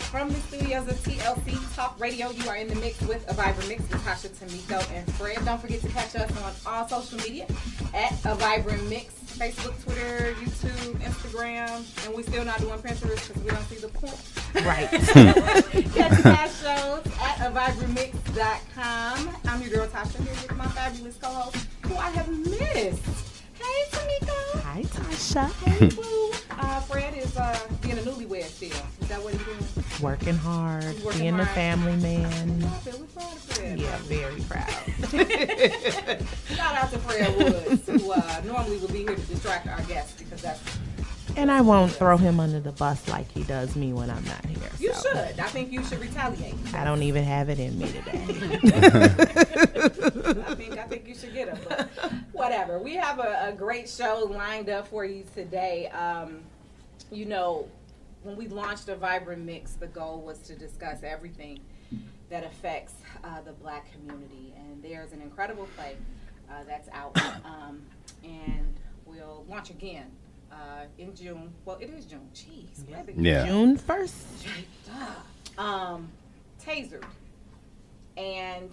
From the studios of TLC Talk Radio, you are in the mix with A Vibrant Mix with Tasha, Tamiko, and Fred. Don't forget to catch us on all social media at A Vibrant Mix. Facebook, Twitter, YouTube, Instagram, and we still not doing Pinterest because we don't see the point. Right. Catch past shows at avibrantmix.com. I'm your girl Tasha here with my fabulous co-host who I have missed. Hey, Tamiko. Hi, Tasha. Hey, Boo. Fred is being a newlywed still. Is that what he's doing? Working hard, being a family man. We're proud of Fred. Yeah, very proud. Shout out to Fred Woods, who normally would be here to distract our guests because that's. And I won't throw him under the bus like he does me when I'm not here. You should. I think you should retaliate. I don't even have it in me today. I think you should get him. But whatever. We have a great show lined up for you today. You know, when we launched a Vibrant Mix, the goal was to discuss everything that affects the Black community. And there's an incredible play that's out, and we'll launch again in June. Well, it is June. Jeez. Yeah. June 1st. Tasered. And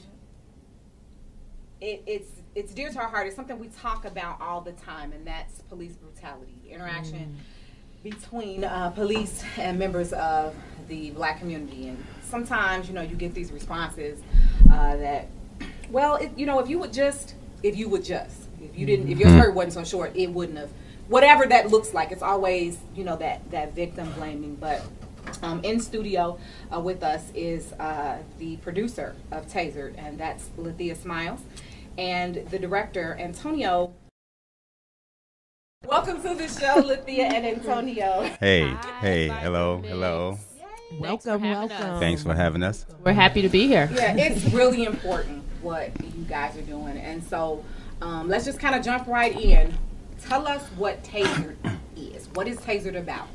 it's dear to our heart. It's something we talk about all the time, and that's police brutality, the interaction between police and members of the Black community. And sometimes, you know, you get these responses that, well, if you would just, if you didn't, if your skirt wasn't so short, it wouldn't have. Whatever that looks like, it's always, you know, that victim blaming. But in studio with us is the producer of Tasered, and that's Lethea Smiles, and the director, Antonio. Welcome to the show, Lethea and Antonio. Hey, Hi, hello. Welcome. Thanks for having us. We're happy to be here. Yeah, it's really important what you guys are doing. And so let's just kind of jump right in. Tell us what Tasered is. What is Tasered about?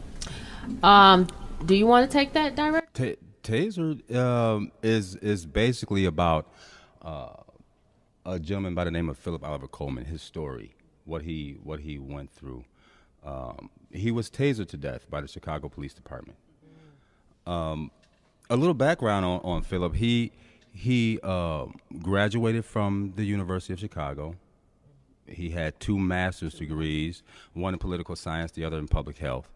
Do you want to take that direct? Tasered is basically about a gentleman by the name of Philip Oliver Coleman, his story, what he went through. He was tasered to death by the Chicago Police Department. A little background on Philip. He graduated from the University of Chicago. He had 2 master's degrees, one in political science, the other in public health.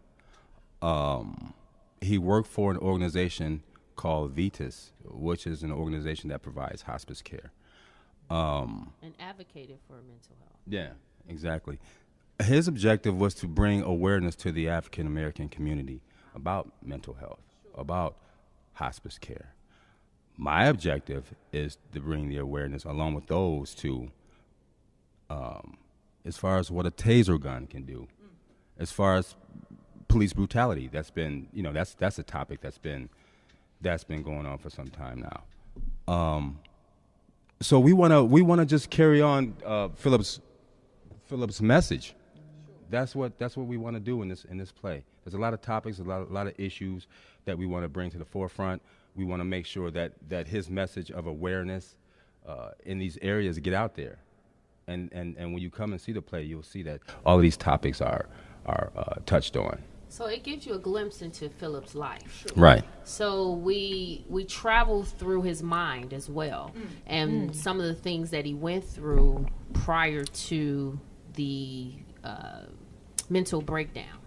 He worked for an organization called Vitas, which is an organization that provides hospice care. And advocated for mental health. Yeah, exactly. His objective was to bring awareness to the African American community about mental health, about hospice care. My objective is to bring the awareness along with those two as far as what a taser gun can do, as far as police brutality. That's been, you know, that's a topic that's been going on for some time now. So we wanna just carry on Philip's message. That's what we want to do in this play. There's a lot of topics, a lot of issues that we want to bring to the forefront. We want to make sure that his message of awareness in these areas get out there. And when you come and see the play, you'll see that all of these topics are touched on. So it gives you a glimpse into Philip's life. Right. So we travel through his mind as well, and some of the things that he went through prior to the mental breakdown.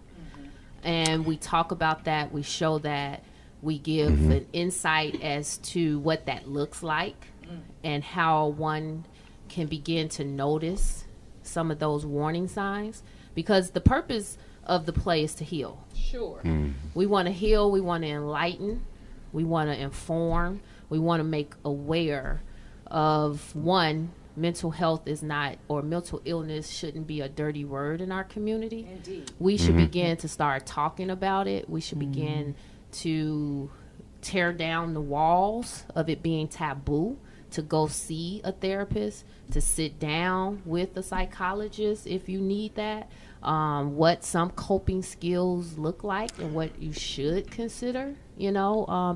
And we talk about that, we show that, we give an insight as to what that looks like and how one can begin to notice some of those warning signs, because the purpose of the play is to heal. Sure. We want to heal, we want to enlighten, we want to inform, we want to make aware of, one, mental health is not, or mental illness shouldn't be a dirty word in our community. Indeed. We should begin to start talking about it. We should begin to tear down the walls of it being taboo, to go see a therapist, to sit down with a psychologist if you need that, what some coping skills look like and what you should consider,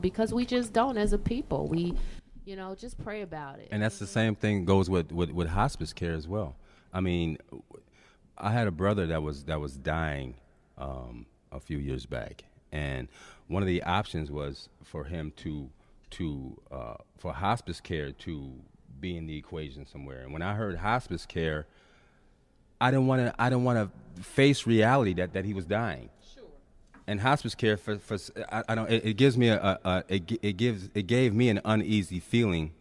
because we just don't as a people. We just pray about it. And that's the same thing goes with hospice care as well. I mean, I had a brother that was dying a few years back, and one of the options was for him for hospice care to be in the equation somewhere. And when I heard hospice care, I didn't want to face reality that he was dying. Sure. And hospice care I don't, it gives me it gave me an uneasy feeling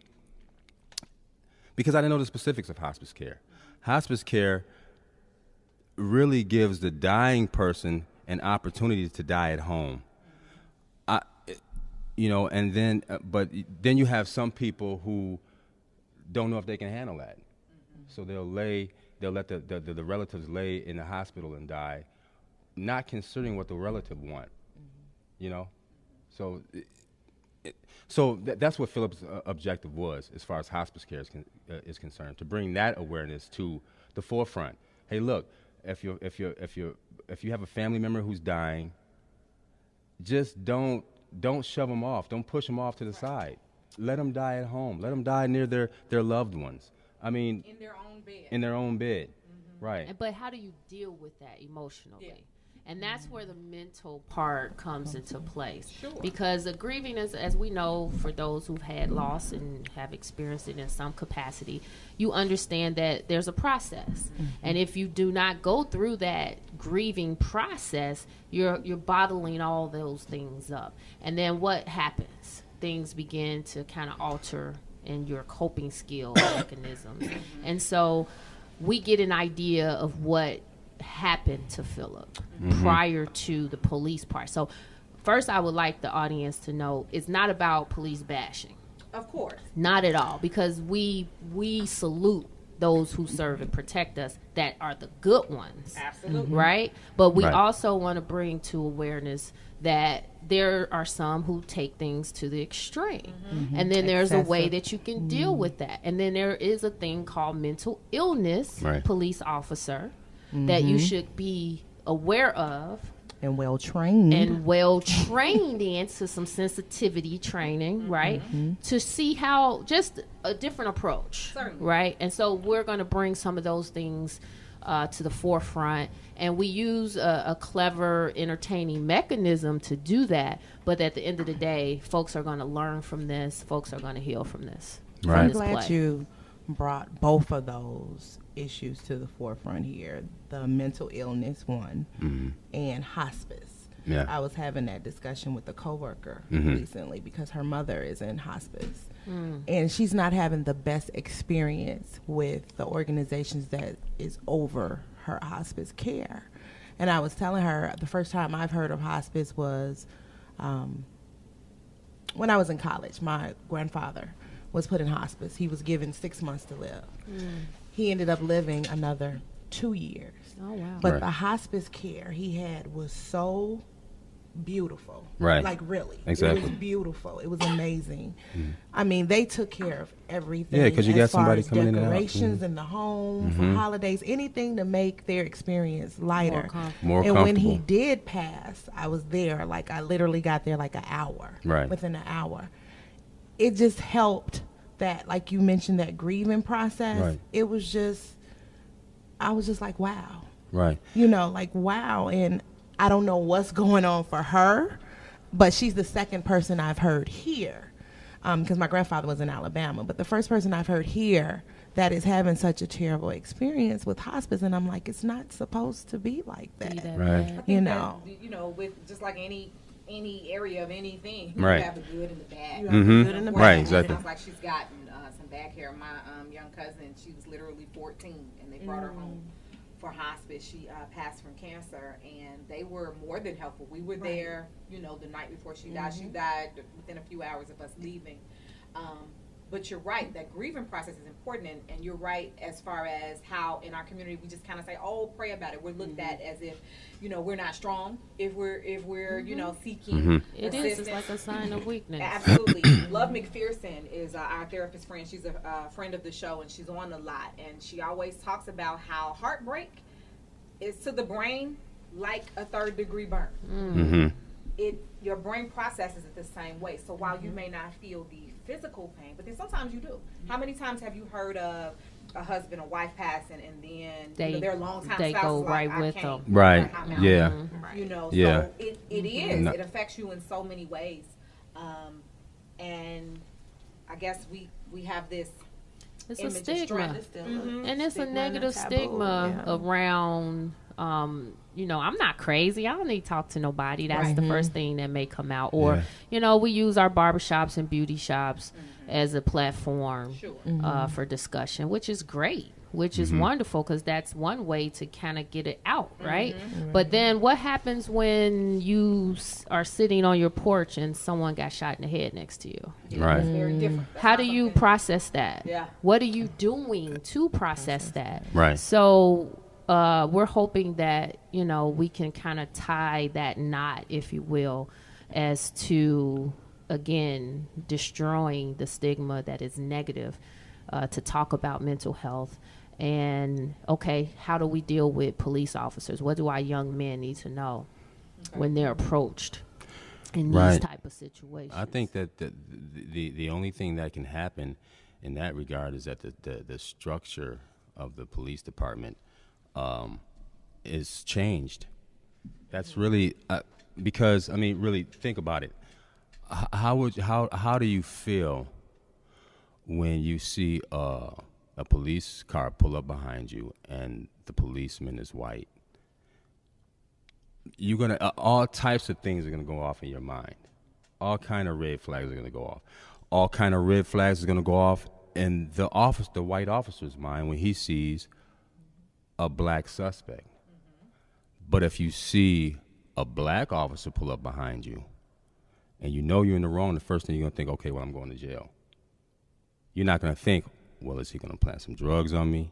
because I didn't know the specifics of hospice care. Hospice care really gives the dying person an opportunity to die at home. And then, but then you have some people who don't know if they can handle that. So they'll let the relatives lay in the hospital and die, not considering what the relative want, So that's what Philip's objective was, as far as hospice care is concerned, to bring that awareness to the forefront. Hey, look, if you have a family member who's dying, just don't shove them off. Don't push them off to the side. Let them die at home. Let them die near their loved ones. I mean, in their own bed. In their own bed, right? But how do you deal with that emotionally? Yeah. And that's where the mental part comes into place. Sure. Because the grieving is, as we know, for those who've had loss and have experienced it in some capacity, you understand that there's a process. And if you do not go through that grieving process, you're bottling all those things up. And then what happens? Things begin to kind of alter in your coping skill mechanisms. And so we get an idea of what happened to Philip prior to the police part. So first I would like the audience to know it's not about police bashing. Of course. Not at all, because we salute those who serve and protect us that are the good ones. Absolutely. Right? But we Right. also want to bring to awareness that there are some who take things to the extreme. And then there's a way that you can deal with that. And then there is a thing called mental illness, Right. police officer, that you should be aware of And well trained. and well trained into some sensitivity training, right? To see how just a different approach, Certainly. right? And so we're going to bring some of those things to the forefront, and we use a clever, entertaining mechanism to do that. But at the end of the day, folks are going to learn from this. Folks are going to heal from this. Right. From I'm this glad play. you brought both of those issues to the forefront here, the mental illness one and hospice. Yeah. I was having that discussion with a coworker recently because her mother is in hospice and she's not having the best experience with the organizations that is over her hospice care. And I was telling her the first time I've heard of hospice was when I was in college. My grandfather was put in hospice. He was given 6 months to live. He ended up living another 2 years. Oh, wow. But Right. the hospice care he had was so beautiful. Right. Like, really. Exactly. It was beautiful. It was amazing. I mean, they took care of everything. Yeah, 'cause you got as far somebody as coming in and out. decorations in the home, for holidays, anything to make their experience lighter. More And when he comfortable. did pass, I was there. Like, I literally got there like an hour. Right. Within an hour. It just helped that, like you mentioned, that grieving process. Right. It was just, I was just like, wow. Right. Like, wow. And I don't know what's going on for her, but she's the second person I've heard here, because my grandfather was in Alabama, but the first person I've heard here that is having such a terrible experience with hospice. And I'm like, it's not supposed to be like Be that. that Right. bad. You know. With just like any area of anything, Right. you have the good and the bad. You have the good and the Of course, Right, it exactly. Sounds like she's gotten some back care. My young cousin, she was literally 14, and they brought her home for hospice. She passed from cancer, and they were more than helpful. We were there, the night before she died. She died within a few hours of us leaving. But you're right, that grieving process is important, and you're right as far as how in our community we just kind of say, oh, pray about it. We're looked at as if, we're not strong if we're seeking It is. assistance. It's like a sign of weakness. Absolutely. Love McPherson is our therapist friend. She's a friend of the show, and she's on a lot. And she always talks about how heartbreak is to the brain like a third-degree burn. Mm-hmm. Your brain processes it the same way. So while you may not feel the physical pain, but then sometimes you do. How many times have you heard of a husband or wife passing, and then their longtime they spouse go is right like, with I them. can't, Right. I'm out. Yeah. You know, Yeah. so it is. It affects you in so many ways. And I guess we have this It's a image of stigma. strength. And it's a Stigma and a negative taboo, stigma yeah. around, you know, I'm not crazy. I don't need to talk to nobody. That's the first thing that may come out. Or, you know, we use our barbershops and beauty shops as a platform for discussion, which is great, which is wonderful, because that's one way to kind of get it out, right? But then what happens when you are sitting on your porch and someone got shot in the head next to you? Right. It's very different. That's How not do you something- process that? Yeah. What are you doing to process that? Right. So we're hoping that, you know, we can kind of tie that knot, if you will, as to, again, destroying the stigma that is negative, to talk about mental health. And, okay, how do we deal with police officers? What do our young men need to know when they're approached in these type of situations? I think that the only thing that can happen in that regard is that the structure of the police department is changed. That's really because, I mean, really think about it. How do you feel when you see a police car pull up behind you and the policeman is white? You're gonna all types of things are gonna go off in your mind. All kind of red flags are gonna go off. All kind of red flags are gonna go off in the white officer's mind when he sees a black suspect. But if you see a black officer pull up behind you and you know you're in the wrong, the first thing you're gonna think, okay, well, I'm going to jail. You're not gonna think, well, is he gonna plant some drugs on me?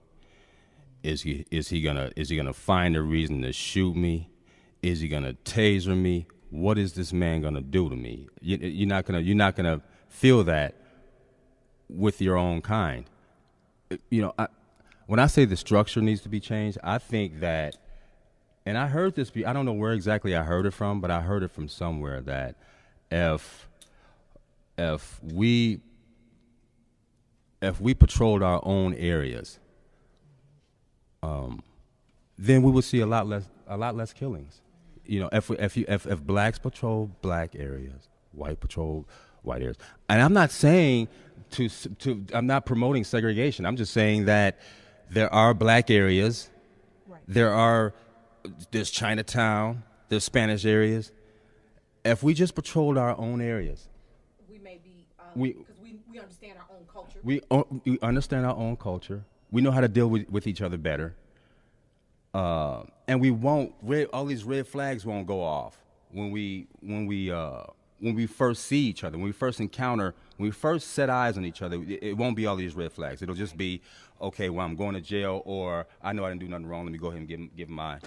Is he gonna find a reason to shoot me? Is he gonna taser me? What is this man gonna do to me? You're not gonna feel that with your own kind. You know, when I say the structure needs to be changed, I think that, and I heard this. I don't know where exactly I heard it from, but I heard it from somewhere that if we patrolled our own areas, then we would see a lot less killings. You know, if blacks patrol black areas, white patrol white areas, and I'm not saying I'm not promoting segregation. I'm just saying that there are black areas, there's Chinatown, there's Spanish areas. If we just patrolled our own areas, We may be, We- because we understand our own culture. we understand our own culture. We know how to deal with each other better. And we won't. All these red flags won't go off when we first see each other. When we first encounter, when we first set eyes on each other, it won't be all these red flags. It'll just be, okay, well, I'm going to jail, or I know I didn't do nothing wrong. Let me go ahead and give my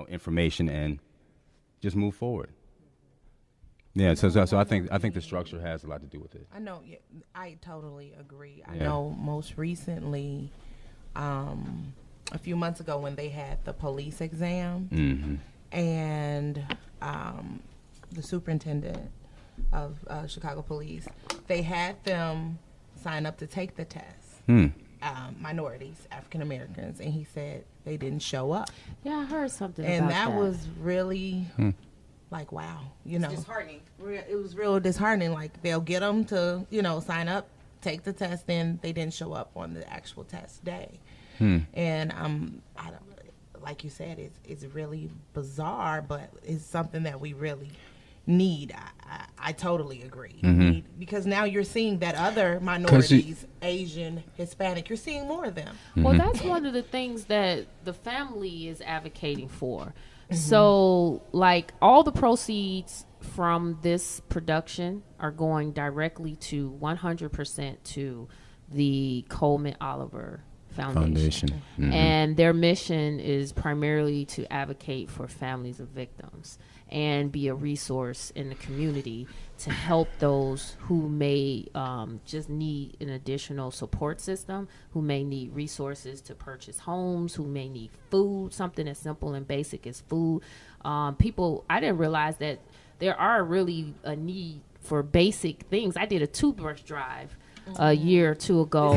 information and just move forward. Yeah. So I think the structure has a lot to do with it. I know. Yeah, I totally agree. I Yeah. know. Most recently, a few months ago, when they had the police exam, and the superintendent of Chicago Police, they had them sign up to take the test. Minorities, African Americans, and he said they didn't show up, Yeah, I heard something and about that that. was really like, wow, you know, It's disheartening. it was real disheartening. Like, they'll get them to, sign up, take the test, then they didn't show up on the actual test day. And I don't, like you said, it's really bizarre, but it's something that we really need. I totally agree. Because now you're seeing that other minorities, Asian, Hispanic, you're seeing more of them. Well, that's one of the things that the family is advocating for. So, like, all the proceeds from this production are going directly to 100% to the Coleman Oliver Foundation. And their mission is primarily to advocate for families of victims and be a resource in the community to help those who may just need an additional support system, who may need resources to purchase homes, who may need food, something as simple and basic as food. I didn't realize that there are really a need for basic things. I did a toothbrush drive a year or two ago,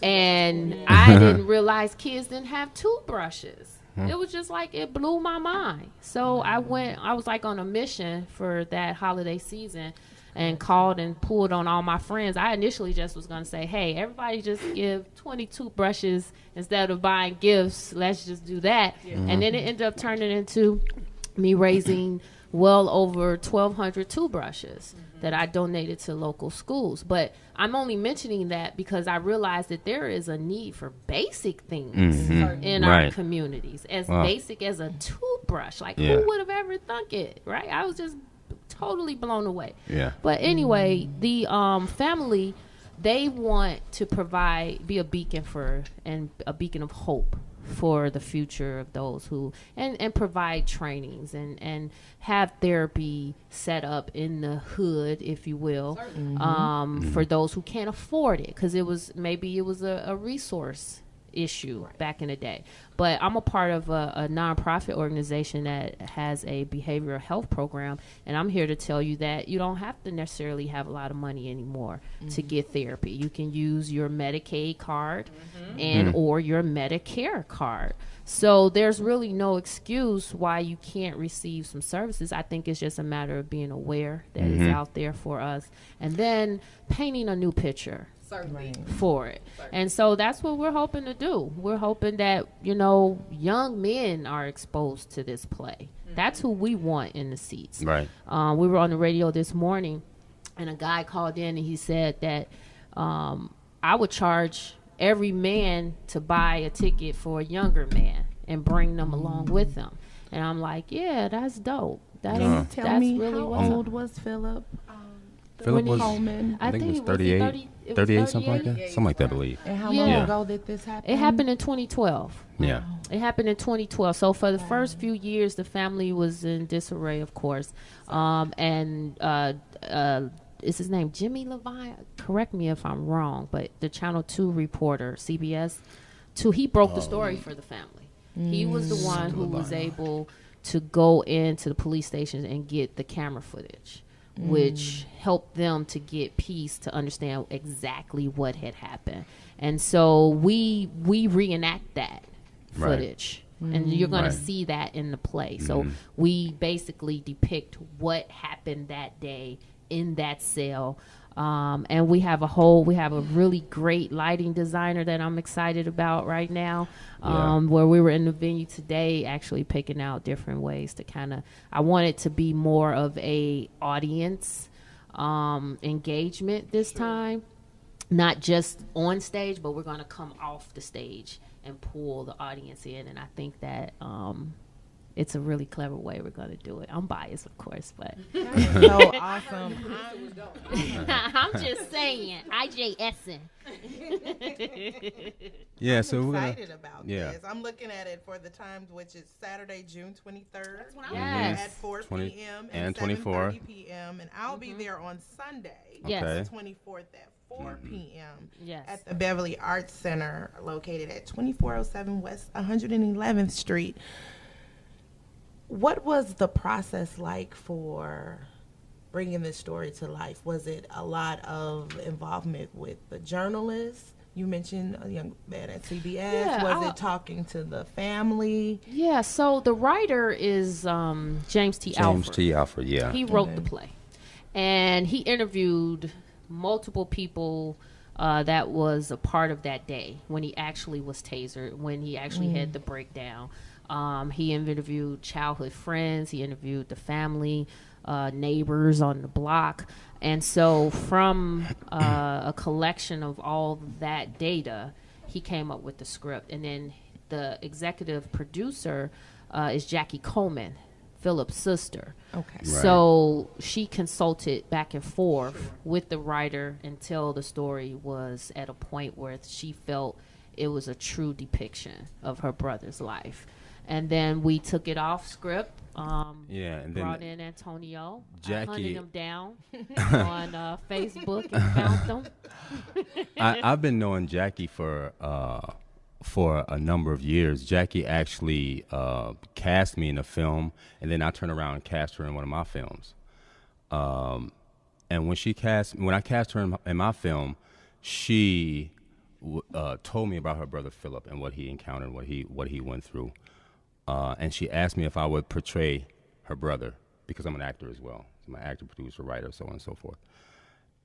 and I didn't realize kids didn't have toothbrushes. It was just like, it blew my mind. So I was like on a mission for that holiday season and called and pulled on all my friends. I initially just was going to say, hey, everybody just give 20 toothbrushes instead of buying gifts. Let's just do that. And then it ended up turning into me raising well over 1,200 toothbrushes that I donated to local schools. But I'm only mentioning that because I realized that there is a need for basic things in our communities, as basic as a toothbrush. Like, who would have ever thunk it, right? I was just totally blown away. But anyway, the family, they want to be a beacon a beacon of hope for the future of those who, and provide trainings and have therapy set up in the hood, if you will, for those who can't afford it, because it was a resource issue back in the day. But I'm a part of a nonprofit organization that has a behavioral health program, and I'm here to tell you that you don't have to necessarily have a lot of money anymore to get therapy. You can use your Medicaid card and or your Medicare card. So there's really no excuse why you can't receive some services. I think it's just a matter of being aware that it's out there for us, and then painting a new picture for it. And so that's what we're hoping to do. We're hoping that, young men are exposed to this play. That's who we want in the seats. Right. We were on the radio this morning, and a guy called in and he said that I would charge every man to buy a ticket for a younger man and bring them along with them. And I'm like, yeah, that's dope. Can you tell me really how old was Philip? Philip was, Coleman. I think it was 38, something like that. Something like that, I believe. And how long ago did this happen? It happened in 2012. Yeah. It happened in 2012. So for the first few years, the family was in disarray, of course. Is his name Jimmy Levine? Correct me if I'm wrong, but the Channel 2 reporter, CBS 2, he broke the story for the family. He was the one who was able to go into the police station and get the camera footage, which helped them to get peace to understand exactly what had happened. And so we reenact that footage. And you're going to see that in the play. So we basically depict what happened that day in that cell. And we have a really great lighting designer that I'm excited about right now, where we were in the venue today actually picking out different ways to I want it to be more of a audience engagement this time, not just on stage, but we're going to come off the stage and pull the audience in. And I think that it's a really clever way we're going to do it. I'm biased, of course, but so awesome. I'm just saying, IJSing. Yeah, so I'm we're excited about this. I'm looking at it for the times, which is Saturday, June 23rd. At 4 p.m. and 7:30 p.m. And I'll be there on Sunday, the 24th at 4 p.m. At the Beverly Arts Center, located at 2407 West 111th Street. What was the process like for bringing this story to life? Was it a lot of involvement with the journalists? You mentioned a young man at CBS. Was it talking to the family? Yeah, so the writer is James T. Alford. James T. Alford, yeah. He wrote the play. And he interviewed multiple people that was a part of that day when he actually was tasered, when he actually had the breakdown. He interviewed childhood friends. He interviewed the family, neighbors on the block. And so from a collection of all that data, he came up with the script. And then the executive producer is Jackie Coleman, Philip's sister. Okay. Right. So she consulted back and forth with the writer until the story was at a point where she felt it was a true depiction of her brother's life. And then we took it off script. And then brought in Antonio. Jackie, I hunted him down on Facebook and found him. I've been knowing Jackie for a number of years. Jackie actually cast me in a film, and then I turned around and cast her in one of my films. And when I cast her in my film, she told me about her brother Philip and what he encountered, what he went through, and she asked me if I would portray her brother because I'm an actor as well. I'm an actor, producer, writer, so on and so forth.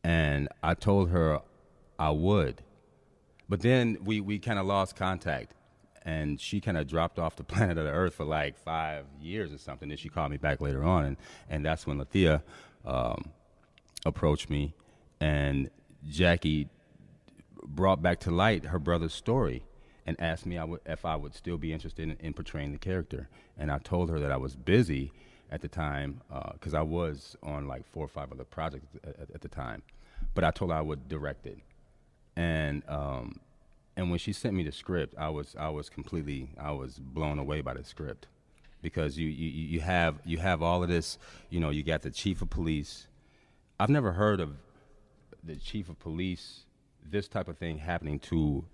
And I told her I would, but then we kind of lost contact, and she kind of dropped off the planet of the Earth for like 5 years or something. Then she called me back later on, and that's when Lathea approached me, and Jackie brought back to light her brother's story and asked me if I would still be interested in portraying the character. And I told her that I was busy at the time because I was on like 4 or 5 other projects at the time, but I told her I would direct it. And when she sent me the script, I was blown away by the script, because you have all of this, you got the chief of police. I've never heard of the chief of police, this type of thing happening to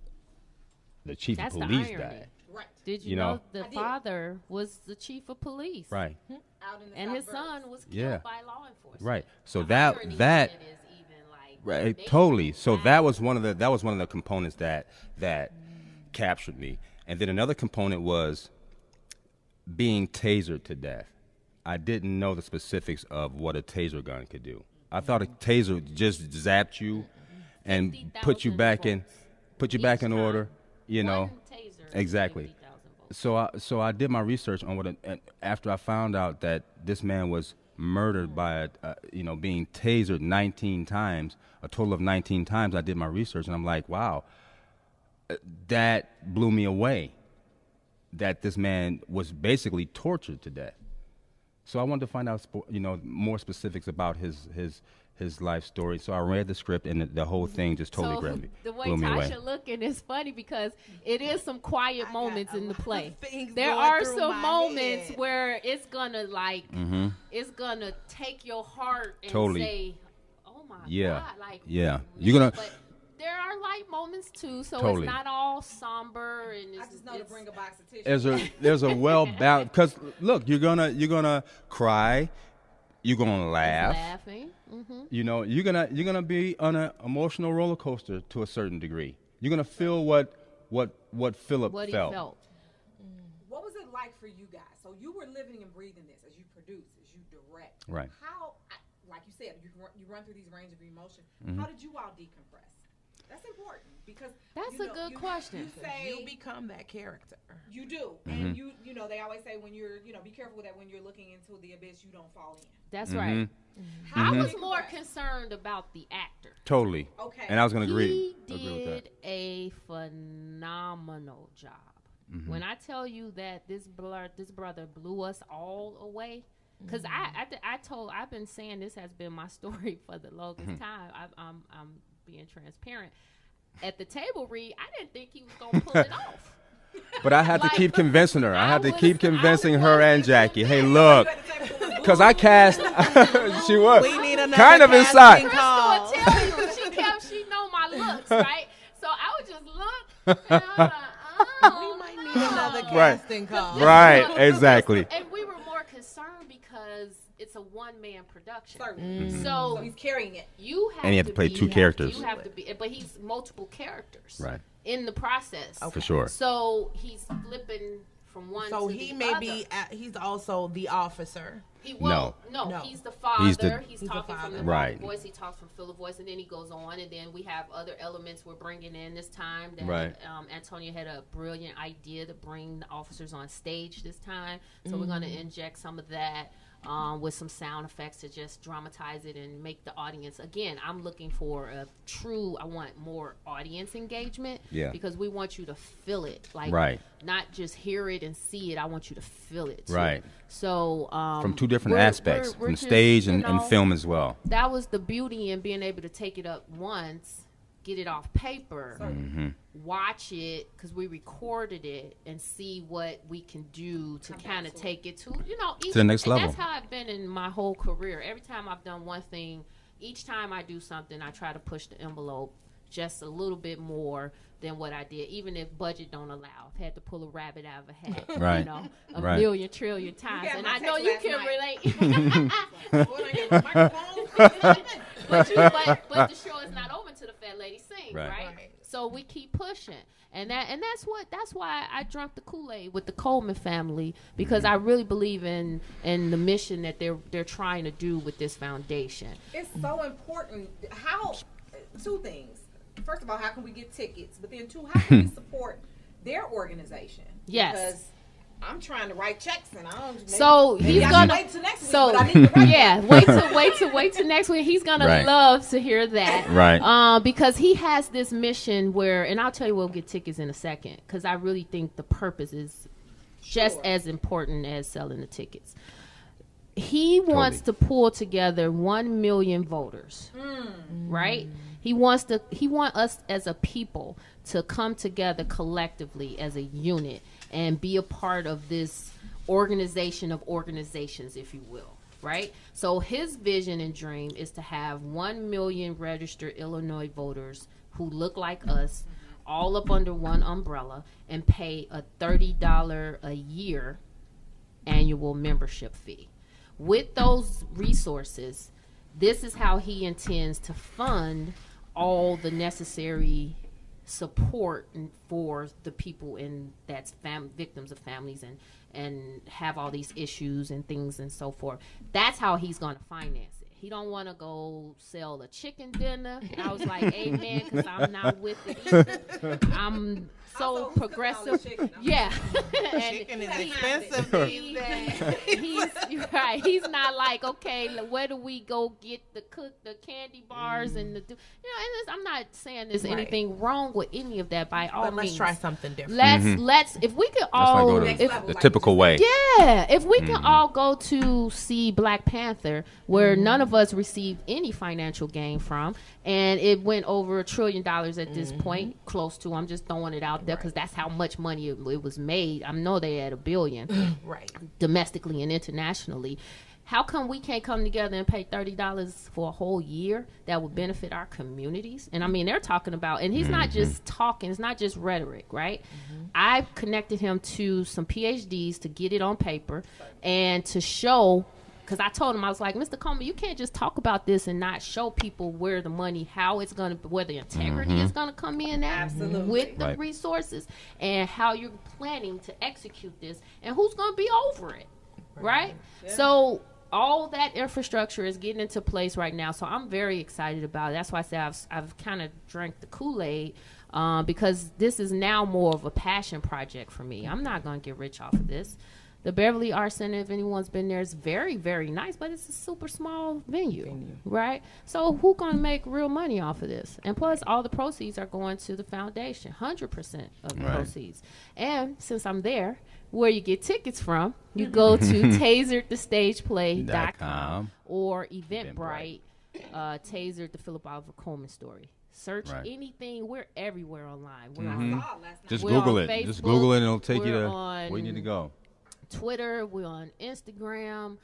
the chief of police. Dad. Right. Did you know the father was the chief of police? Right. Out in the And South his Burbs. son was killed by law enforcement. Right. So The irony that in it is even like right, they- totally. So that was one of the components that captured me. And then another component was being tasered to death. I didn't know the specifics of what a taser gun could do. I thought a taser just zapped you and put you back in order, One taser Exactly. 50,000 volts. So I did my research on and after I found out that this man was murdered by being tasered 19 times, a total of 19 times. I did my research, and I'm like, wow, that blew me away, that this man was basically tortured to death. So I wanted to find out, more specifics about his life story. So I read the script, and the whole thing just totally grabbed me, the way blew me away. Tasha looking is funny because it is some quiet moments in the play. things There going are through some my moments head. where it's gonna it's gonna take your heart and Totally. say, "Oh my Yeah. God!" Like, Yeah. man, You're gonna- But there are light moments too, so Totally. it's not all somber and I it's, just know to it's- bring a box of tissue. There's a well balanced, because look, you're gonna cry, you're gonna laugh. laughing. Mm-hmm. You're gonna be on an emotional roller coaster to a certain degree. You're gonna feel what Philip What he felt. felt. What was it like for you guys? So you were living and breathing this as you produce, as you direct. Right. How, like you said, you run through these range of emotion. Mm-hmm. How did you all decompress? That's important because That's a good question. You say You become that character. you do, Mm-hmm. and you know they always say when you're be careful with that when you're looking into the abyss, you don't fall in. That's Mm-hmm. right. How I do was you more decompress? concerned about the actor. Totally. Okay. And I was gonna He agree with did that. a phenomenal job. Mm-hmm. When I tell you that this brother blew us all away, because I've been saying this has been my story for the longest Mm-hmm. time. I'm being transparent. At the table read, I didn't think he was gonna pull it off. But I had to Like, keep convincing her. I had to was- keep I convincing was her and convinced. Jackie. Hey, look, because I cast. She was We need another kind of casting inside. call. Crystal will tell you she know my looks, right? So I would just look and I'm like, oh, We might need another Right. casting call. Right, exactly. And we were more concerned because it's a one-man production. Certainly. So So he's carrying it. you have And you have to play be- two characters. You have to be, but he's multiple characters, Right. in the process. For sure. So he's flipping from one So to he the may other. be. He's also the officer. No, No. he's the father. He's He's, the- talking from the father. Right. voice. He talks from Philip's voice, and then he goes on, and then we have other elements we're bringing in this time. That, Right. Antonia had a brilliant idea to bring the officers on stage this time, so we're going to inject some of that with some sound effects to just dramatize it and make the audience. Again, I'm looking for I want more audience engagement. Yeah. Because we want you to feel it, like Right. not just hear it and see it. I want you to feel it. Too. Right. So From two different we're- aspects, we're from just, stage you and know, film as well. That was the beauty in being able to take it up once, get it off paper, watch it, because we recorded it, and see what we can do to kind of take it to, each, To the next and level. That's how I've been in my whole career. Every time I've done one thing, each time I do something, I try to push the envelope just a little bit more than what I did, even if budget don't allow. I've had to pull a rabbit out of a hat, Right. you know, a Right. million trillion times. got And my I know text you last can night. relate. but the show is not over to the fat lady sing, Right. right? So we keep pushing. And that's why I drank the Kool-Aid with the Coleman family, because I really believe in the mission that they're trying to do with this foundation. It's so important. How? Two things. First of all, how can we get tickets? But then two, how can we support their organization? Yes. Because I'm trying to write checks and I don't. So maybe he's I should gonna wait till next week, so but I need to write yeah, wait till next week. He's gonna Right. love to hear that, Right. Because he has this mission where, and I'll tell you, we'll get tickets in a second, because I really think the purpose is just Sure. as important as selling the tickets. He wants to pull together 1 million voters, right? He wants us as a people to come together collectively as a unit and be a part of this organization of organizations, if you will, right? So his vision and dream is to have 1 million registered Illinois voters who look like us, all up under one umbrella, and pay a $30 a year annual membership fee. With those resources, this is how he intends to fund all the necessary support for the people that's victims of families and have all these issues and things and so forth. That's how he's going to finance it. He don't want to go sell a chicken dinner. I was like, amen, because I'm not with it either. I'm so Also, who's cooking all this progressive. chicken? Yeah. Chicken is He- expensive these days. He's right. He's not like, okay, where do we go get the candy bars and and I'm not saying there's Right. anything wrong with any of that by all But let's means. try something different. Let's if we could Let's not all go to Next the, level, the like typical you way. yeah, if we can all go to see Black Panther, where none of us received any financial gain from, and it went over $1 trillion at this point, close to. I'm just throwing it out there because that's how much money it was made. I know they had $1 billion Right. domestically and internationally. How come we can't come together and pay $30 for a whole year that would benefit our communities? And I mean, they're talking about, and he's not just talking, it's not just rhetoric, right? I've connected him to some PhDs to get it on paper and to show, because I told him, I was like, Mr. Coleman, you can't just talk about this and not show people where the money, how it's going to, where the integrity is going to come in at, Absolutely. with the Right. resources, and how you're planning to execute this, and who's going to be over it, right? Yeah. So all that infrastructure is getting into place right now, so I'm very excited about it. That's why I said I've kind of drank the Kool-Aid, because this is now more of a passion project for me. I'm not going to get rich off of this. The Beverly Arts Center, if anyone's been there, is very, very nice, but it's a super small venue. Right? So who going to make real money off of this? And plus, all the proceeds are going to the foundation, 100% of the Right. proceeds. And since I'm there, where you get tickets from, you go to taseredthestageplay.com or Eventbrite, Tasered, the Philip Oliver Coleman story. Search Right. anything. We're everywhere online. We're I on saw it last night. Just We're Google on it. Just Facebook. Google it and it'll take you We're to on where you need to go. Twitter, we're on Instagram,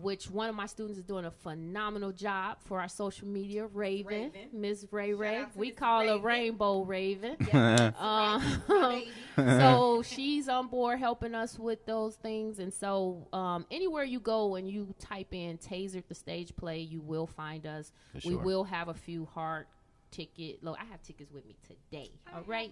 which one of my students is doing a phenomenal job for our social media. Raven. Miss Ray Ray. out to We Miss call her Raven. Rainbow Raven. My baby. So she's on board helping us with those things. And so anywhere you go and you type in Tasered the Stage Play, you will find us. For We sure. will have a few hard ticket. Look, I have tickets with me today. All right.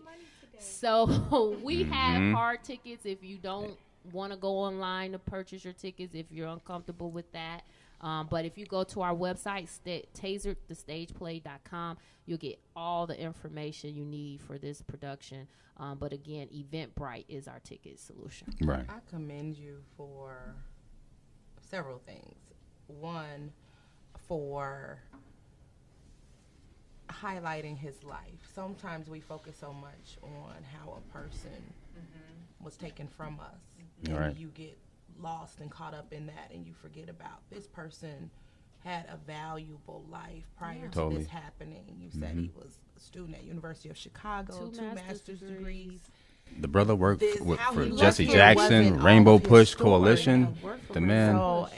So we have hard tickets if you don't want to go online to purchase your tickets, if you're uncomfortable with that. But if you go to our website, taseredthestageplay.com, you'll get all the information you need for this production. But again, Eventbrite is our ticket solution. Right. I commend you for several things. One, for highlighting his life. Sometimes we focus so much on how a person was taken from us. And Right. you get lost and caught up in that, and you forget about this person had a valuable life prior to Totally. this happening. You said he was a student at University of Chicago, two master's degrees. The brother worked This with, how for he Jesse left here wasn't Jackson, all Rainbow of his Push story. Coalition. Worked for The man. So,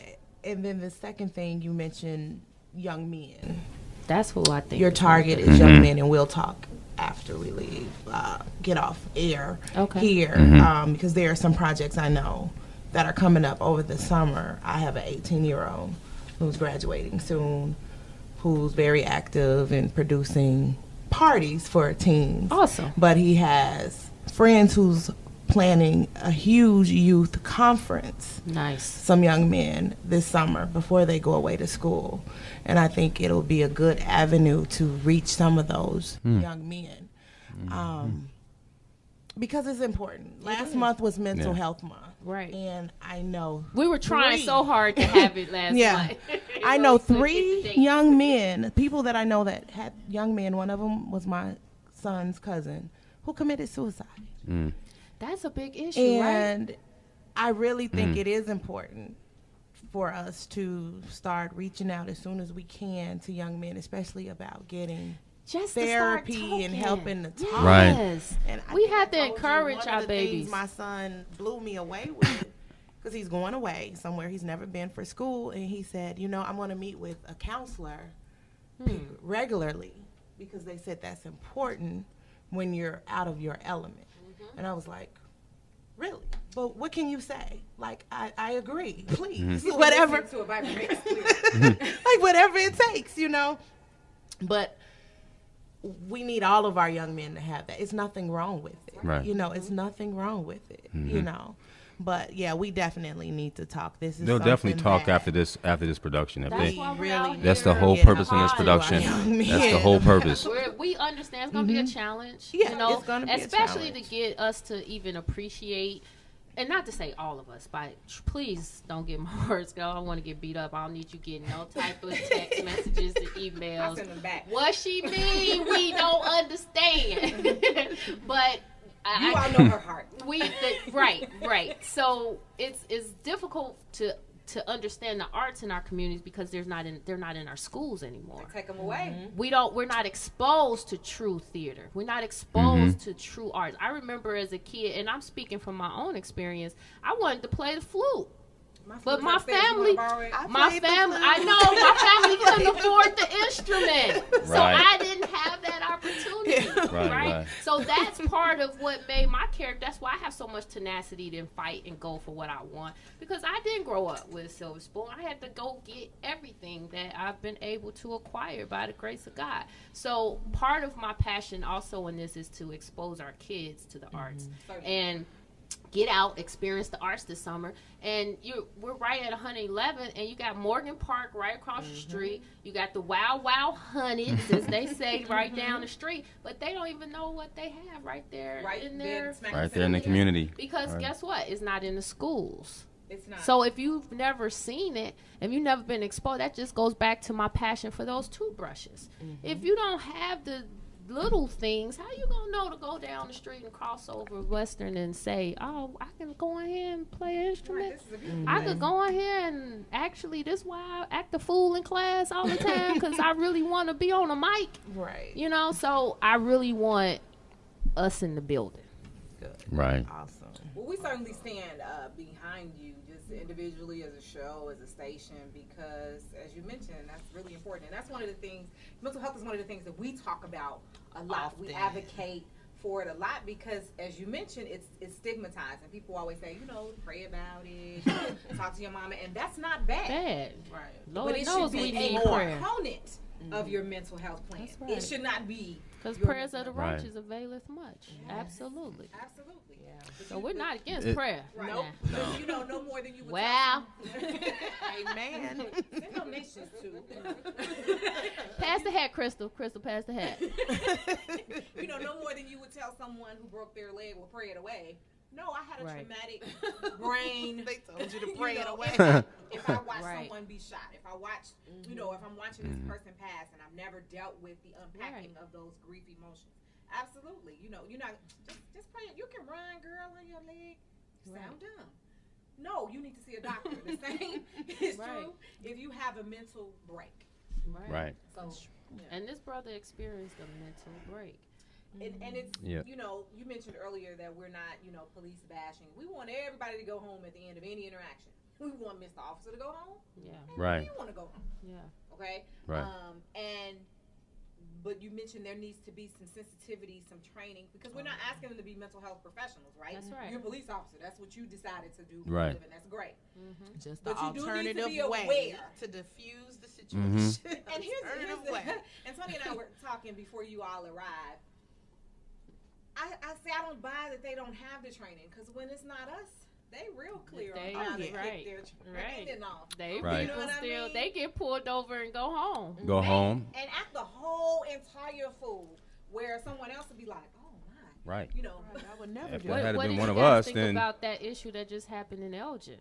and then the second thing you mentioned, young men. That's who I think your target is young men, and we'll talk after we leave, get off air here, because there are some projects I know that are coming up over the summer. I have an 18-year-old who's graduating soon, who's very active in producing parties for teens. Awesome. But he has friends who's planning a huge youth conference. Nice. Some young men this summer before they go away to school. And I think it'll be a good avenue to reach some of those young men. Because it's important. Last month was Mental Health Month. Right. And I know we were trying so hard to have it last month. I know 3 young men, people that I know that had young men. One of them was my son's cousin who committed suicide. That's a big issue, and I really think it is important for us to start reaching out as soon as we can to young men, especially about getting just therapy and helping to talk. Yes. And we have to encourage our babies. My son blew me away with, because he's going away somewhere he's never been for school, and he said, I'm going to meet with a counselor regularly, because they said that's important when you're out of your element. And I was like, really? But what can you say? Like, I agree, please. Whatever. Like, whatever it takes, But we need all of our young men to have that. It's nothing wrong with it. Right. It's nothing wrong with it, But yeah, we definitely need to talk. This is They'll definitely talk that after this production. If That's they, why we're out that's here the whole getting purpose in this hard. production. Yeah. That's the whole purpose. We understand it's going to be a challenge. Yeah, it's gonna be a especially challenge. to get us to even appreciate, and not to say all of us, but please don't get my words go. I don't want to get beat up. I don't need you getting no type of text messages and emails. I'll send them back. What she mean? We don't understand. But you all know her heart. Right. So it's difficult to understand the arts in our communities because they're not in our schools anymore. Take them away. We're not exposed to true theater. We're not exposed to true art. I remember as a kid, and I'm speaking from my own experience, I wanted to play the flute. But my family, I know my family couldn't afford the instrument, so I didn't have that opportunity. Right. So that's part of what made my character. That's why I have so much tenacity to fight and go for what I want, because I didn't grow up with a silver spoon. I had to go get everything that I've been able to acquire by the grace of God. So part of my passion also in this is to expose our kids to the arts and get out, experience the arts this summer. And we're right at 111, and you got Morgan Park right across the street. You got the Wow Wow Hunnits, as they say, right down the street. But they don't even know what they have right there in the community. Because guess what? It's not in the schools. It's not. So if you've never seen it, if you've never been exposed, that just goes back to my passion for those toothbrushes. If you don't have the little things, how you gonna know to go down the street and cross over Western and say, oh, I can go in here and play an instrument? I could go in here and actually, this is why I act a fool in class all the time, because I really want to be on a mic. Right. So I really want us in the building. Good. Right. Awesome. Well, we certainly stand behind you, just individually, as a show, as a station, because, as you mentioned, that's really important. And that's one of the things, mental health is one of the things that we talk about a lot. Often. We advocate for it a lot because, as you mentioned, it's stigmatized. And people always say, pray about it, talk to your mama, and that's not bad. Right. Lord but it knows should we be need a prayer. component of your mental health plan. That's right. It should not be. Because your prayers of the Right. righteous availeth much. Absolutely. Absolutely. Yeah. So we're not against prayer. Right. Nah. Nope. No more than you would Well, Amen. send donations to. pass the hat, Crystal. Crystal, pass the hat. No more than you would tell someone who broke their leg will pray it away. No, I had a Right. traumatic brain. They told you to pray it away. If I watch Right. someone be shot, if I watch, if I'm watching this person pass and I've never dealt with the unpacking of those grief emotions, absolutely. You're not just pray it. You can run, girl, on your leg. You sound dumb. No, you need to see a doctor. The same is true if you have a mental break. Right. So, And this brother experienced a mental break. And it's, you mentioned earlier that we're not, police bashing. We want everybody to go home at the end of any interaction. We want Mr. Officer to go home. Yeah. And Right. You want to go home. Yeah. Okay? Right. And But you mentioned there needs to be some sensitivity, some training, because we're not asking them to be mental health professionals, right? That's right. You're a police officer. That's what you decided to do. Right. And that's great. Just the But you do need to alternative be way aware. to diffuse the situation. And here's Alternative the, way. and Tony and I were talking before you all arrived. I say I don't buy that they don't have the training, because when it's not us, they real clear They- on how to right, get their training off. They Right. people You know what I still mean? they get pulled over and go home. Go home. And act the whole entire fool, where someone else would be like, oh my. Right. You know. I would never If do that that. had What been did one you of guys us, think then about that issue that just happened in Elgin?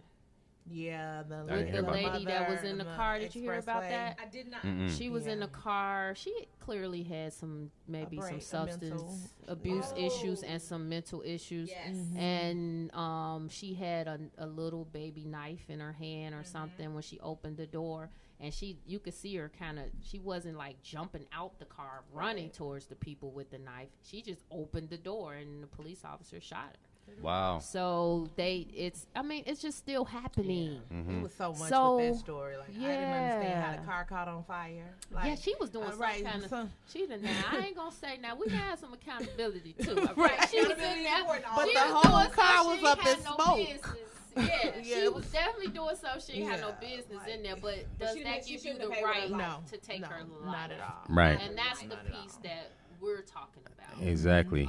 Yeah, the I didn't hear The about lady that was in the car. Did you hear about expressway. that? I did not. Mm-mm. She was in Yeah. the car. She clearly had some maybe A some mental- substance abuse Oh. issues and some mental issues. Yes. And she had a little baby knife in her hand or something when she opened the door, and you could see her kind of, she wasn't like jumping out the car running towards the people with the knife. She just opened the door and the police officer shot her. wow. So it's just still happening. It was so much So, with that story. Like I didn't understand how yeah. the car caught on fire. Like, Yeah, she was doing some right, kind of. so- She didn't. I ain't gonna say now. We had some accountability too. Right. She was in there, But she the was whole doing car something was she up had in no smoke. business. Yeah, Yeah, she it was was- definitely doing something she had no Yeah, business like- in there. But But does she that she give you shouldn't the have paid with her right life. No, to take no, her life? not at all. Right. And that's the Not at piece all. that we're talking about. Exactly.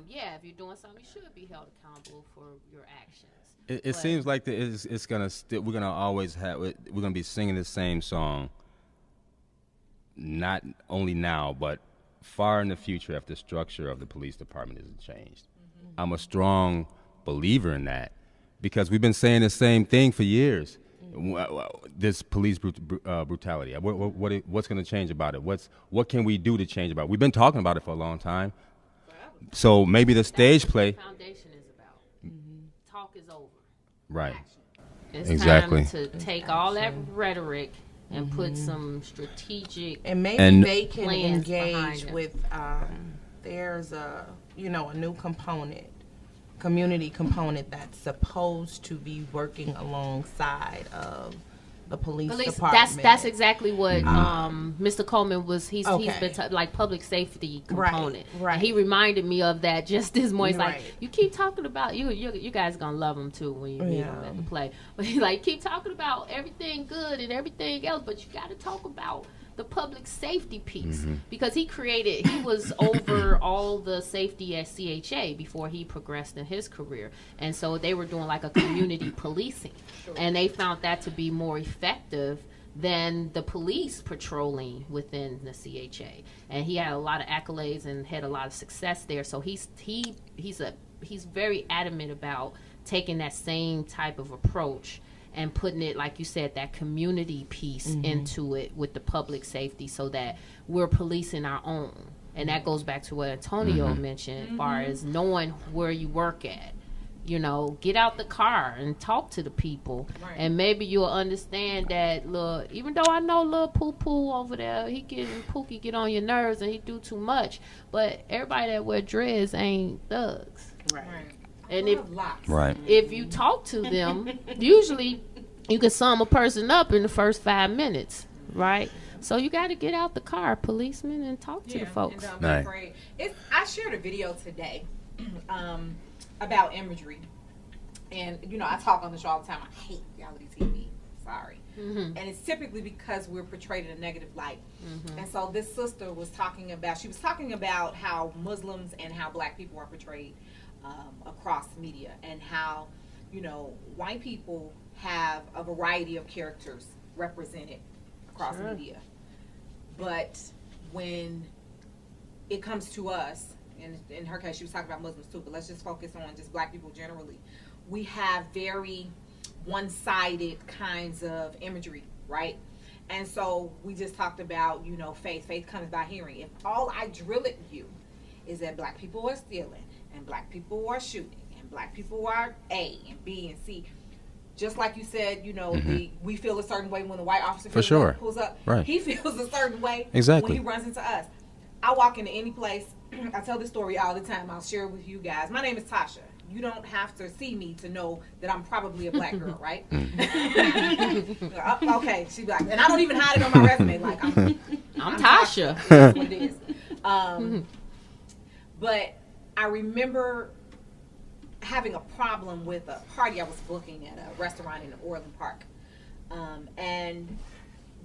Yeah, if you're doing something, you should be held accountable for your actions. It But- seems like it's gonna we're gonna always have we're gonna be singing the same song. Not only now, but far in the future, if the structure of the police department isn't changed. I'm a strong believer in that, because we've been saying the same thing for years. This police brutality. What's going to change about it? What can we do to change about it? We've been talking about it for a long time. So maybe the stage That's what play. the foundation is about. Talk is over. Right. It's Exactly. time to take all that rhetoric and put some strategic. And maybe And- they can plans behind engage it. with there's a new community component that's supposed to be working alongside of the police department. That's exactly what Mr. Coleman was. He's Okay. been like public safety Right, component. right. And he reminded me of that just this morning. He's like, Right. you keep talking about you guys gonna love him too when you meet him Yeah. at the play. But he's like, keep talking about everything good and everything else, but you got to talk about the public safety piece, because he was over all the safety at CHA before he progressed in his career, and so they were doing like a community policing, and they found that to be more effective than the police patrolling within the CHA, and he had a lot of accolades and had a lot of success there. So he's very adamant about taking that same type of approach and putting it, like you said, that community piece into it with the public safety, so that we're policing our own. And that goes back to what Antonio mentioned, as far as knowing where you work at. You know, get out the car and talk to the people, and maybe you'll understand that. Look, even though I know little poo over there, Pookie get on your nerves and he do too much, but everybody that wear dreads ain't thugs. right. And if you talk to them, usually you can sum a person up in the first 5 minutes, right? So you got to get out the car, policeman, and talk to the folks. And don't be afraid. I shared a video today about imagery. And, I talk on the show all the time. I hate reality TV. Sorry. And it's typically because we're portrayed in a negative light. And so this sister was talking about how Muslims and how black people are portrayed across media, and how, white people have a variety of characters represented across media. But when it comes to us, and in her case, she was talking about Muslims too, but let's just focus on just black people generally. We have very one-sided kinds of imagery, right? And so we just talked about, faith. Faith comes by hearing. If all I drill at you is that black people are stealing, and black people are shooting, and black people are A and B and C, just like you said, we feel a certain way when the white officer pulls up. Right. He feels a certain way Exactly. when he runs into us. I walk into any place. I tell this story all the time. I'll share it with you guys. My name is Tasha. You don't have to see me to know that I'm probably a black girl, right? Okay, she's black, and I don't even hide it on my resume. Like I'm Tasha. That's what it is. But I remember having a problem with a party I was booking at a restaurant in Orland Park. And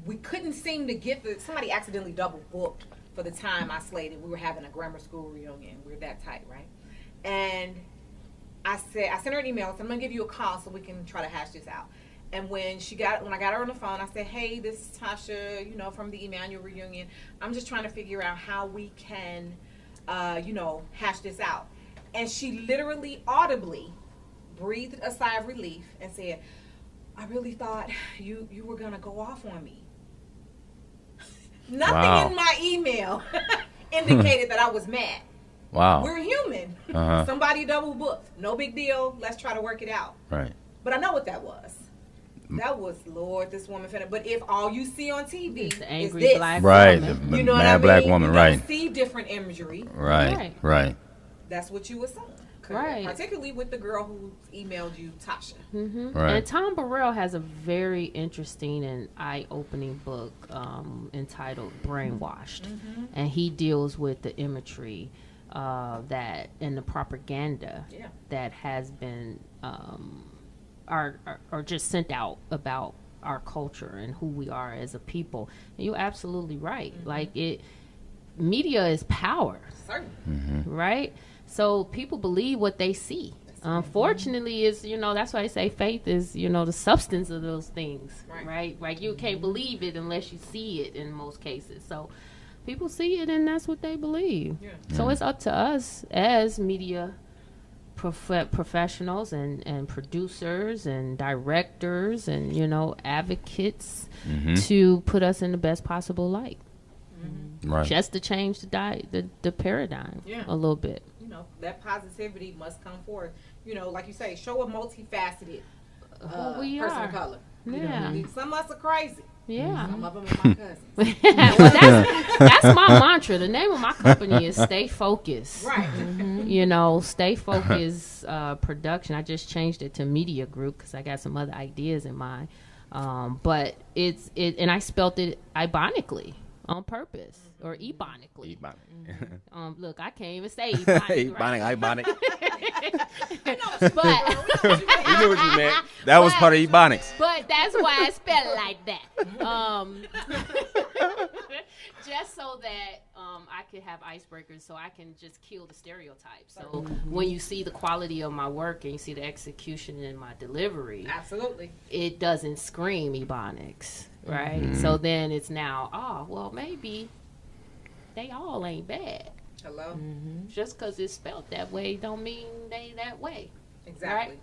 we couldn't seem to get somebody accidentally double booked for the time I slated. We were having a grammar school reunion. We were that tight, right? And I sent her an email. I said, I'm gonna give you a call so we can try to hash this out. And when I got her on the phone, I said, hey, this is Tasha, from the Emmanuel reunion. I'm just trying to figure out how we can, hash this out. And she literally audibly breathed a sigh of relief and said, I really thought you were gonna go off on me. Nothing in my email indicated that I was mad. Wow. We're human. Somebody double booked. No big deal. Let's try to work it out. Right. But I know what that was. That was, Lord, this woman finna. But if all you see on TV the angry is this, black right, woman. the you know mad what I mean? black woman, you right? Don't see different imagery. Right. That's what you assume. Right. Particularly with the girl who emailed you, Tasha. Right. And Tom Burrell has a very interesting and eye-opening book entitled Brainwashed. And he deals with the imagery that and the propaganda that has been are just sent out about our culture and who we are as a people. And you're absolutely right. Like media is power. Certainly. Right? So people believe what they see. Unfortunately, is that's why I say faith is the substance of those things, right? Like you can't believe it unless you see it in most cases. So people see it and that's what they believe. So it's up to us as media professionals and producers and directors and advocates to put us in the best possible light. Right. Just to change the paradigm a little bit. That positivity must come forth. Like you say, show a multifaceted we person are. of color. Yeah. Some of us are crazy. Yeah. Some of them are my cousins. Well, that's my mantra. The name of my company is Stay Focused. Right. Stay Focused Production. I just changed it to Media Group because I got some other ideas in mind. But and I spelt it ironically on purpose or ebonically. Look, I can't even say ebonic. Ebonic. But You knew what you meant. That was part of ebonics. But that's why I spell it like that. Just so that I could have icebreakers, so I can just kill the stereotypes. So when you see the quality of my work and you see the execution in my delivery, absolutely, it doesn't scream ebonics, right? So then it's now, maybe they all ain't bad. Hello. Just because it's spelled that way don't mean they that way. Exactly. Right?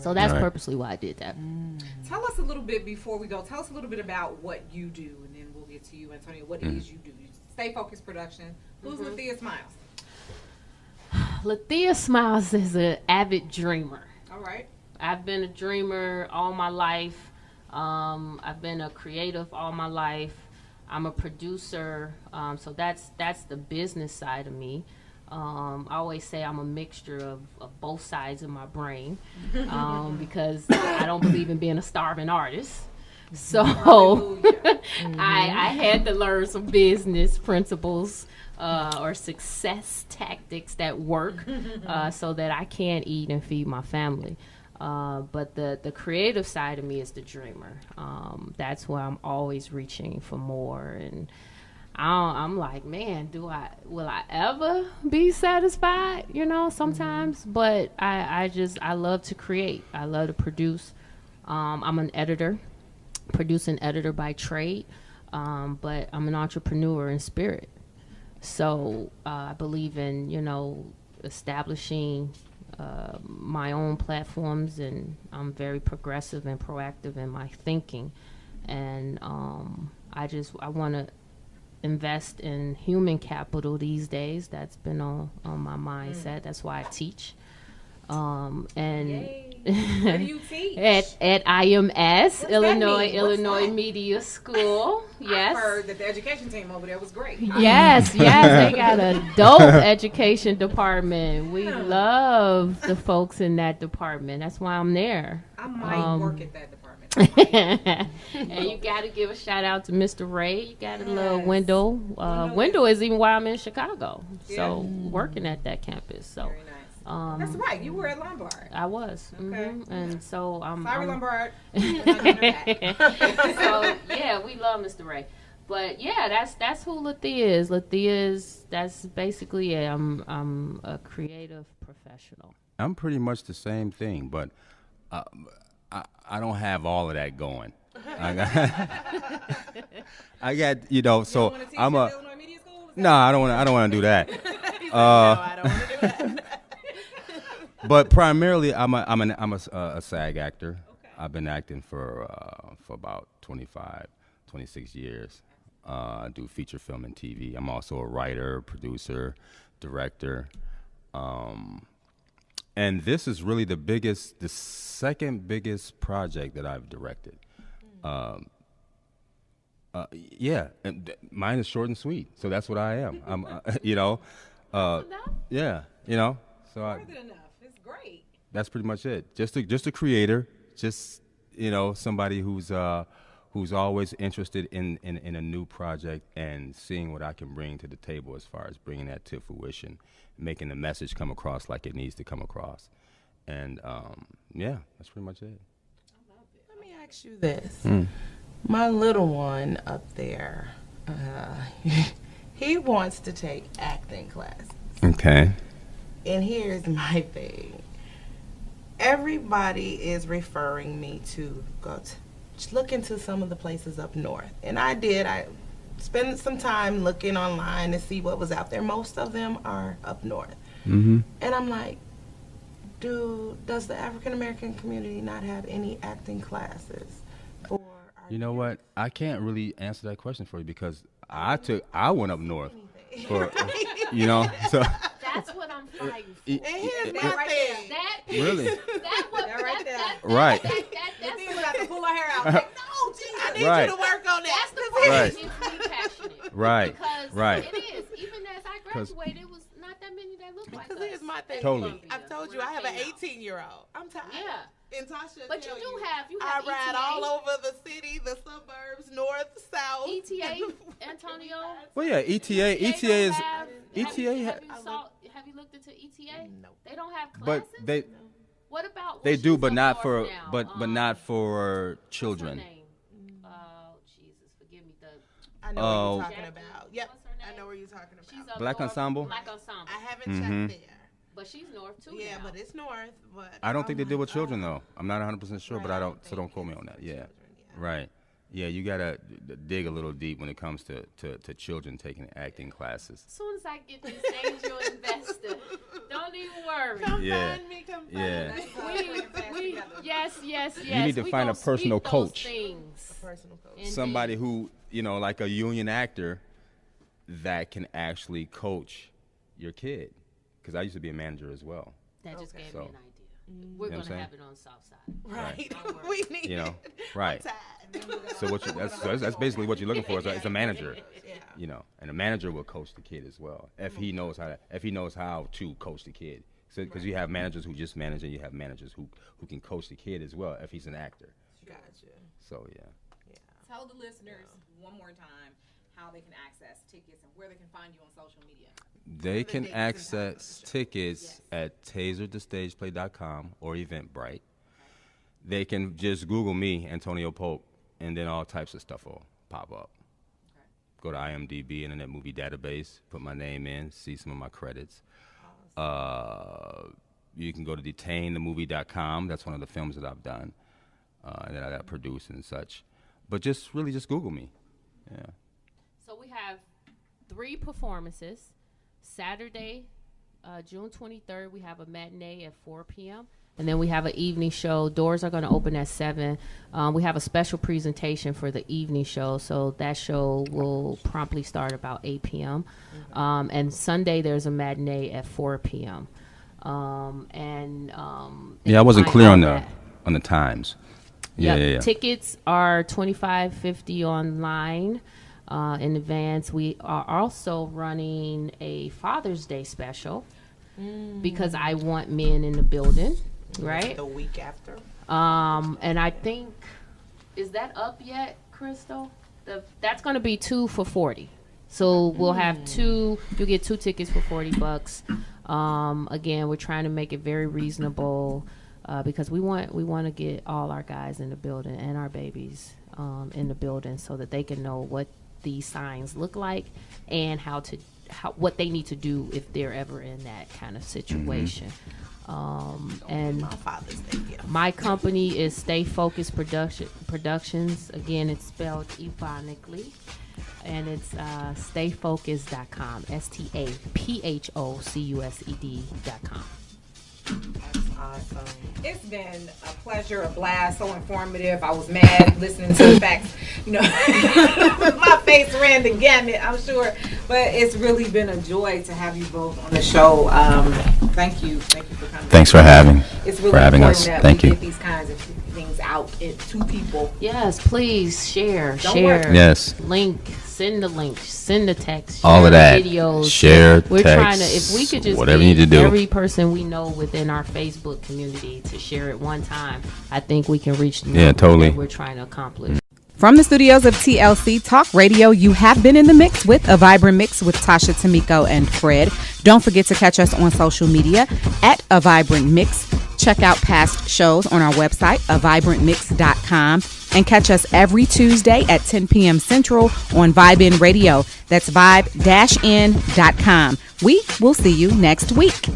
So that's purposely why I did that. Tell us a little bit before we go. Tell us a little bit about what you do, and then we'll get to you, Antonio. What it is you do? Stay Focused Production. Who's Lethea Smiles? Lethea Smiles is an avid dreamer. All right. I've been a dreamer all my life. I've been a creative all my life. I'm a producer, so that's the business side of me. I always say I'm a mixture of both sides of my brain because I don't believe in being a starving artist. So I had to learn some business principles or success tactics that work so that I can eat and feed my family. But the creative side of me is the dreamer. That's where I'm always reaching for more. And I'm like, man, will I ever be satisfied? Sometimes. But I love to create. I love to produce. I'm an editor, producing editor by trade. But I'm an entrepreneur in spirit. So I believe in, establishing my own platforms, and I'm very progressive and proactive in my thinking, and I want to invest in human capital these days. That's been on my mindset. That's why I teach. And where do you teach? at IMS, What's Illinois that? Media School. Yes. I heard that the education team over there was great. Yes, they got a dope education department. We love the folks in that department. That's why I'm there. I might work at that department. And you got to give a shout out to Mr. Ray. You got a little Wendell. Wendell is even why I'm in Chicago. So working at that campus. So. Very nice. That's right. You were at Lombard. I was. Okay. And so Sorry, Lombard. So yeah, we love Mr. Ray. But yeah, that's who Lathea is. That's basically it. I'm a creative professional. I'm pretty much the same thing, but I don't have all of that going. I got so I'm a no. I don't want to do that. I don't want to do that. But primarily, I'm a SAG actor. Okay. I've been acting for about 25, 26 years. I do feature film and TV. I'm also a writer, producer, director. And this is really the second biggest project that I've directed. Yeah, and mine is short and sweet, so that's what I am. I'm, yeah, So More than enough. It's great. That's pretty much it. Just a creator, somebody who's always interested in a new project and seeing what I can bring to the table as far as bringing that to fruition, making the message come across like it needs to come across. And, yeah, that's pretty much it. Let me ask you this. My little one up there, he wants to take acting classes. Okay. And here's my thing. Everybody is referring me to go look into some of the places up north. And I did. I spent some time looking online to see what was out there. Most of them are up north. Mm-hmm. And I'm like, does the African American community not have any acting classes? Or you know what? I can't really answer that question for you because I went up north for, so. That's what I'm fighting for. And here's my thing. Really? Right. Right. That's about to pull her hair out. Like, no, geez, I need Right. you to work on that. That's the part Right. that makes me passionate. Right. Because Right. it is. Even as I graduated, it was not that many that looked like us. Because here's my thing. Totally. I've told you I have an 18-year-old. I'm tired. Yeah. And Tasha, But you tell have I ETA. ride all over the city, the suburbs, north, south. ETA, Antonio. Well, yeah, ETA don't is have- ETA. Have you looked into ETA? No. They don't have But classes. What about? they well, do, she's but up not north for now. but not for What's her children. name? Oh Jesus, forgive me. I know Oh. what you're talking about. Yep. What's her name? I know what you're talking about. She's up Black north. Ensemble? Black Ensemble. I haven't Mhm. checked there. But she's north too. Yeah, now. but it's north. But I don't think they oh deal my with children God. though. I'm not 100% sure, but I don't. So don't quote me on that. Yeah. Right. Yeah, you gotta dig a little deep when it comes to children taking acting classes. As soon as I get this angel investor, don't even worry. Come Yeah. find me. Come find Yeah. me. Yes. You need to We find gonna a personal speak those coach. things. Personal coach. Indeed. Somebody who like a union actor that can actually coach your kid. Because I used to be a manager as well. That just gave So, me an idea. We're know what I'm gonna saying? have it on Southside. Right. Don't worry. We need You know, it. right. I'm tired. So that's basically what you're looking for is a manager. Yeah. And a manager will coach the kid as well if he knows how to coach the kid. So because you have managers who just manage and you have managers who can coach the kid as well if he's an actor. Gotcha. So yeah. Tell the listeners one more time how they can access tickets and where they can find you on social media. They can dates and times access of the show. tickets at taseredthestageplay.com or Eventbrite. They can just Google me, Antonio Pope, and then all types of stuff will pop up. Go to IMDb, Internet Movie Database, put my name in, see some of my credits. You can go to detainthemovie.com. That's one of the films that I've done and that I produced and such. But just Google me. Yeah. So we have 3 performances. Saturday, June 23rd, we have a matinee at 4 p.m. And then we have an evening show. Doors are going to open at 7. We have a special presentation for the evening show. So that show will promptly start about 8 p.m. And Sunday, there's a matinee at 4 p.m. Yeah, I wasn't clear on the times. Yeah. Tickets are $25.50 online. In advance. We are also running a Father's Day special because I want men in the building, right? The week after. And I think is that up yet, Crystal? That's going to be 2 for $40. So we'll have 2. You get 2 tickets for $40. Again, we're trying to make it very reasonable because we want to get all our guys in the building and our babies in the building so that they can know what these signs look like and what they need to do if they're ever in that kind of situation. And my company is Stay Focused Productions. Again, it's spelled ebonically, and it's stayfocused.com. STAPHOCUSED.com. That's awesome. It's been a pleasure, a blast, so informative. I was mad listening to the facts. My face ran the gamut, I'm sure. But it's really been a joy to have you both on the show. Thank you for coming. Thanks for having It's really for having important us. that Thank we you. get these kinds of things out to people. Yes, please share. worry. Yes. Send the text, All share of that. videos. Share, We're text, trying to, if we could just whatever get you need to do. every person we know within our Facebook community to share it one time, I think we can reach the number totally. that we're trying to accomplish. From the studios of TLC Talk Radio, you have been in the mix with A Vibrant Mix with Tasha, Tamiko, and Fred. Don't forget to catch us on social media at A Vibrant Mix. Check out past shows on our website, avibrantmix.com, and catch us every Tuesday at 10 p.m. Central on Vibe In Radio. That's vibe-in.com. We will see you next week.